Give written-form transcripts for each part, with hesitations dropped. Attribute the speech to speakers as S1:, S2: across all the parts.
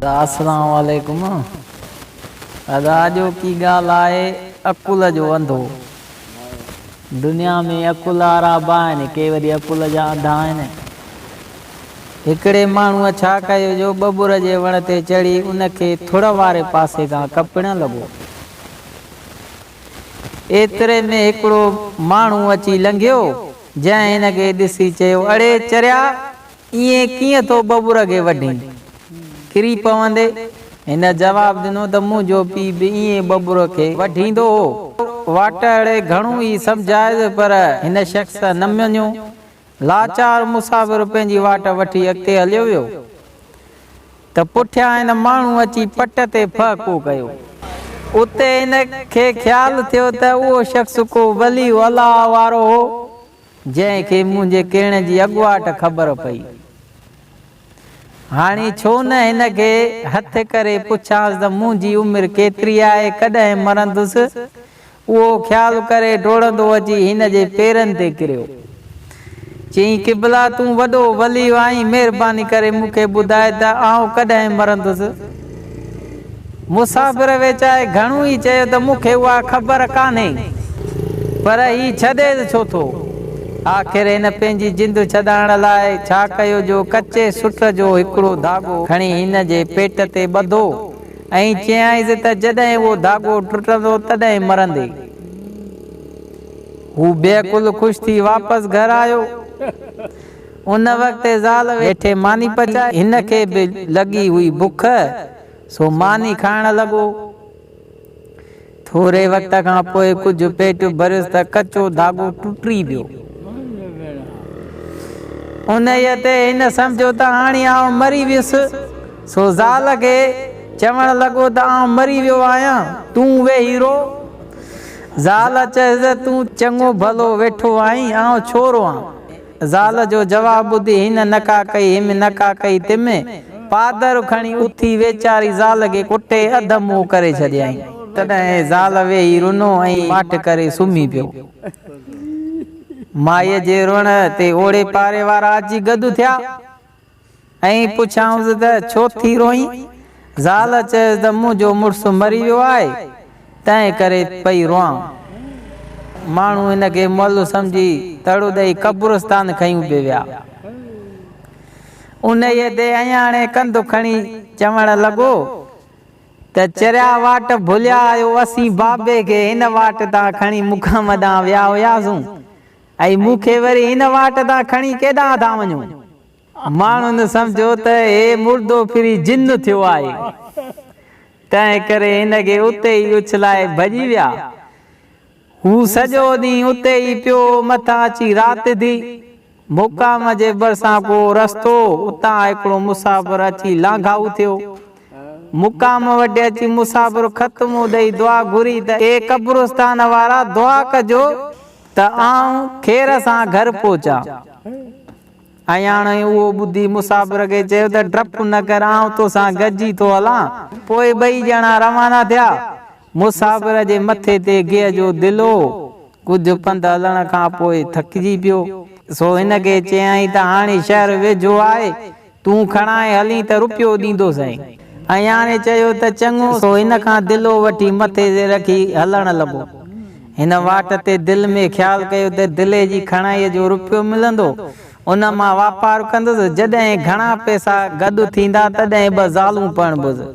S1: अस्सलाम वालेकुम। अदाजो की गाल आए अकुल जो अंधो। दुनिया में अकुल वारा बाइन के वरी अकुल जा अंधा आहिनि। हिकिड़े माण्हूअ छा कयो जो बबूर जे वण ते चढ़ी उनखे थुड़ वारे पासे खां कपण लॻो। एतिरे में हिकिड़ो माण्हू अची लंघियो जंहिं हिनखे ॾिसी चयो, अड़े चरिया ईअं कीअं थो बबूर खे वढी किरी पवंदे। हिन जवाब ॾिनो त मुंहिंजो पीउ बि ईअं बबूर खे वढींदो हो। वाटड़े घणो ई सम्झायो पर हिन शख़्स न मञियो। लाचार मुसाफ़िर पंहिंजी वाट वठी अॻिते हलियो वियो त पुठियां हिन माण्हू अची पट ते फहको कयो। उते हिनखे ख़्यालु थियो त उहो शख़्स को वली अलाह वारो हो जंहिंखे मुंहिंजे किरण जी अॻुवाट ख़बर पई। हाणे छो न हिनखे हथ करे पुछांसि त मुंहिंजी उमिरि केतिरी आहे, कॾहिं मरंदुसि। उहो ख़्यालु करे डोड़ंदो अची हिन जे पेरनि ते किरियो। चई, क़िबला तूं वॾो वली आहीं, महिरबानी करे मूंखे ॿुधाए त आउं कॾहिं मरंदुसि। मुसाफ़िर वेचाए घणो ई चयो त मूंखे उहा ख़बर कान्हे, पर ही छॾे छो थो। आख़िर हिन पंहिंजी जिंद छॾाइण लाइ छा कयो जो कचे सुट जो हिकिड़ो धाॻो खणी हिन जे पेट ते ॿधो ऐं चयाईंसि त जॾहिं उहो धाॻो टुटंदो तॾहिं मरंदे। हू बेकुल ख़ुशि थी वापसि घर आयो। उन वक़्त ज़ाल वेठे मानी पचाए, हिनखे बि लॻी हुई बुख, सो मानी खाइण लॻो। थोरे वक़्त खां पोइ कुझु पेट भरियुसि त कचो धाॻो टुटी वियो। उन ते हिन सम्झो त हाणे आउं मरी वियुसि, सो ज़ाल खे चवण लॻो त आउं मरी वियो आहियां, तूं वेही रो। ज़ाल चयसि तूं चङो भलो वेठो आहीं, आउं छो रोआं। ज़ाल जो जवाब ॿुधी हिन नका कई हिम नका कई तिम पादर खणी उथी वेचारी ज़ाल खे कुटे अध मुंहुं करे छॾियईं। तॾहिं ज़ाल वेही रुनो ऐं माठ करे सुम्ही पियो। माईअ जे रुअण ते ओड़े पारे वारा अची गॾु थिया ऐं पुछांसि त छो थी रोईं। ज़ाल चयसि त मुंहिंजो मुड़ुसु मरी वियो आहे, तंहिं करे पई रोआं। माण्हू हिनखे मुअल सम्झी तड़ो ॾेई क़ब्रिस्तान खयूं पिए विया। उन ते अयाणे कंधु खणी चवण लॻो त चरिया वाट भुलिया आहियो, असीं बाबे खे हिन वाट तां खणी मुक़ाम ॾांहुं विया हुयासीं ऐं मूंखे वरी हिन वाट तां खणी केॾांहुं था वञूं। माण्हुनि सम्झो त हे मुर्दो फिरी जिन थियो आहे, तंहिं करे हिनखे उते ई उछलाए भॼी विया। हू सॼो ॾींहुं उते ई पियो, मथां अची राति थी। मुक़ाम जे भरिसां को रस्तो, उतां हिकिड़ो मुसाफ़िर अची लांघाऊ थियो। मुक़ाम वटि अची मुसाफ़िर ख़त्मो ॾेई दुआ घुरी त ए क़ब्रिस्तान वारा दुआ कजो त आउं खेर सां घर पहुचां। अयाणे उहो ॿुधी मुसाफ़िर खे चयो त डपु न कर, आउं तोसां गॾिजी थो हलां। पोइ ॿई ॼणा रवाना थिया। मुसाफ़िर जे मथे ते गिह जो दिलो, कुझु पंधु हलण खां पोइ थकिजी पियो, सो हिनखे चयाईं त हाणे शहर वेझो आहे, तूं खणाए हली त रुपयो ॾींदोसीं। अयाणे चयो त चङो, सो हिन खां दिलो वठी मथे ते रखी हलण लॻो। हिन वाट ते दिलि में ख़्यालु कयो त दिले जी खणाईअ जो रुपयो मिलंदो, उन मां वापारु कंदुसि। जॾहिं घणा पैसा गॾु थींदा तॾहिं ॿ ज़ालूं पणबुसि।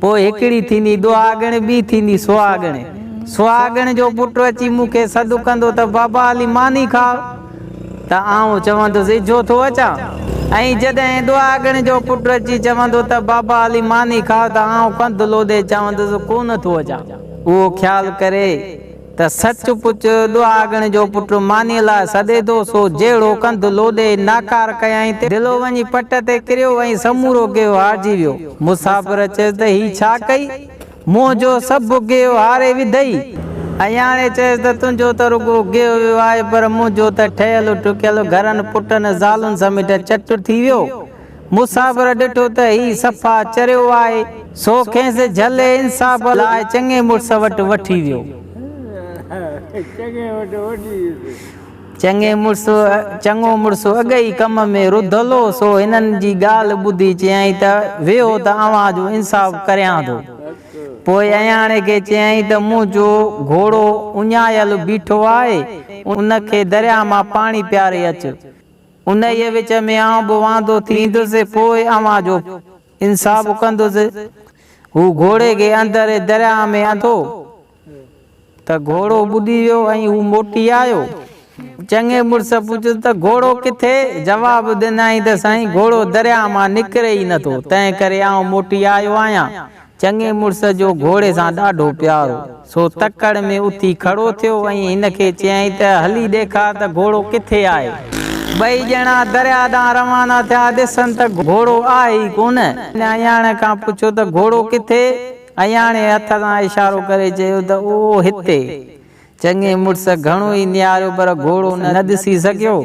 S1: पोइ हिकिड़ी थींदी दुआगण, ॿी थींदी सुहागण। सुहागण जो पुटु अची मूंखे सॾु कंदो त बाबा हली मानी खाओ, त आउं चवंदुसि इझो थो अचां। ऐं जॾहिं दुआगण जो पुटु अची चवंदो त बाबा हली मानी खाओ, त आउं कंधु लोॾे चवंदुसि कोन थो अचां। उहो ख़्यालु करे त सच पुछ दुआगण जो पुटु मानीअ लाइ सॾे थो, सो जहिड़ो कंधु लोॾे नाकार कयईं त दिलो वञी पट ते किरियो ऐं समूरो गियो हारिजी वियो। मुसाफ़िर चयसि त ही छा कई, मुंहं जो सभु गियो हारे विधई। अयाणे चयसि त तुंहिंजो त रुगो गियो वियो आहे, पर मुंहिंजो त ठहियलु ठुकियलु घरनि पुटनि ज़ालुनि समेत चट थी वियो। मुसाफ़िर ॾिठो त ही सफ़ा चरियो आहे, सो खेसि झले इंसाफ़ लाइ चङे मुड़ुस वटि वठी वियो। चङो मुड़सु अगई कम में रुधलो सो हिननि जी ॻाल्हि ॿुधी चयई त वियो त अवां जो इंसाफ़ करियां थो। पोइ अयाणे खे चयई त मूं जो घोड़ो उञायल बीठो आहे उनखे दरिया मां पाणी पियारे अच। उन जे विच में आउं बि वांदो थींदुसि पोइ अवां जो इंसाफ़ कंदुसि। हू घोड़े खे अंदरि दरिया में अंधो त घोड़ो ॿुॾी वियो ऐं हू मोटी आयो। चङे मुड़स पुछियो त घोड़ो किथे? जवाब ॾिनई त साईं घोड़ो दरिया मां निकिरे ई नथो, तंहिं करे आउं मोटी आयो आहियां। चङे मुड़स जो घोड़े सां ॾाढो प्यारो, सो तकड़ में उथी खड़ो थियो ऐं हिनखे चयई त हली ॾेखार त घोड़ो किथे आहे। ॿई ॼणा दरिया ॾांहुं रवाना थिया, ॾिसनि त घोड़ो आहे ई कोन। अयाणे खां पुछियो त घोड़ो किथे? अयाणे हथ सां इशारो करे चयो त ओ हिते। चङे मुड़स घणो ई निहारियो पर घोड़ो न ॾिसी सघियो।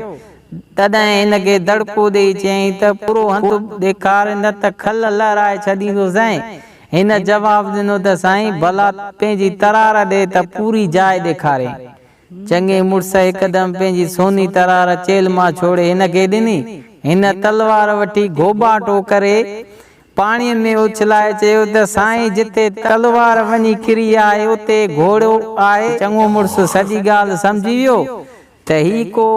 S1: तॾहिं हिनखे दड़को ॾेई चयई त पूरो हंधु ॾेखार न त खल लहराए छॾींदोसीं। हिन जवाब ॾिनो त साईं भला पंहिंजी तरार ॾे त पूरी जाइ ॾेखारे। चङे मुड़स हिकदमि पंहिंजी सोनी तरार चेल मां छोड़े हिनखे ॾिनी। हिन तलवार वठी गोबाटो करे पाणीअ में उछलाए चयो त साईं जिते तलवार वञी किरी आहे उते घोड़ो आहे। चङो मुड़स सॼी ॻाल्हि सम्झी वियो त ही को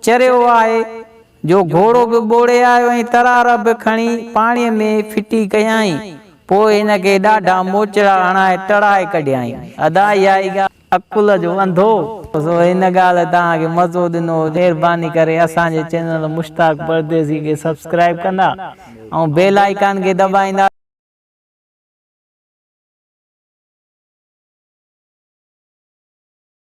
S1: चरियो आहे जो घोड़ो बि ॿोड़े आयो ऐं तरार बि खणी पाणीअ में फिटी कयाई। पोइ हिनखे ॾाढा मोचड़ा हणाए टड़ाए कढियाई। अदा इहा ई ॻाल्हि अकुल जो अंधो। सो हिन ॻाल्हि तव्हांखे मज़ो ॾिनो, महिरबानी करे असांजे चैनल मुश्ताक परदेसी खे सब्सक्राइब कंदा ऐं बेल आइकन खे दॿाईंदा।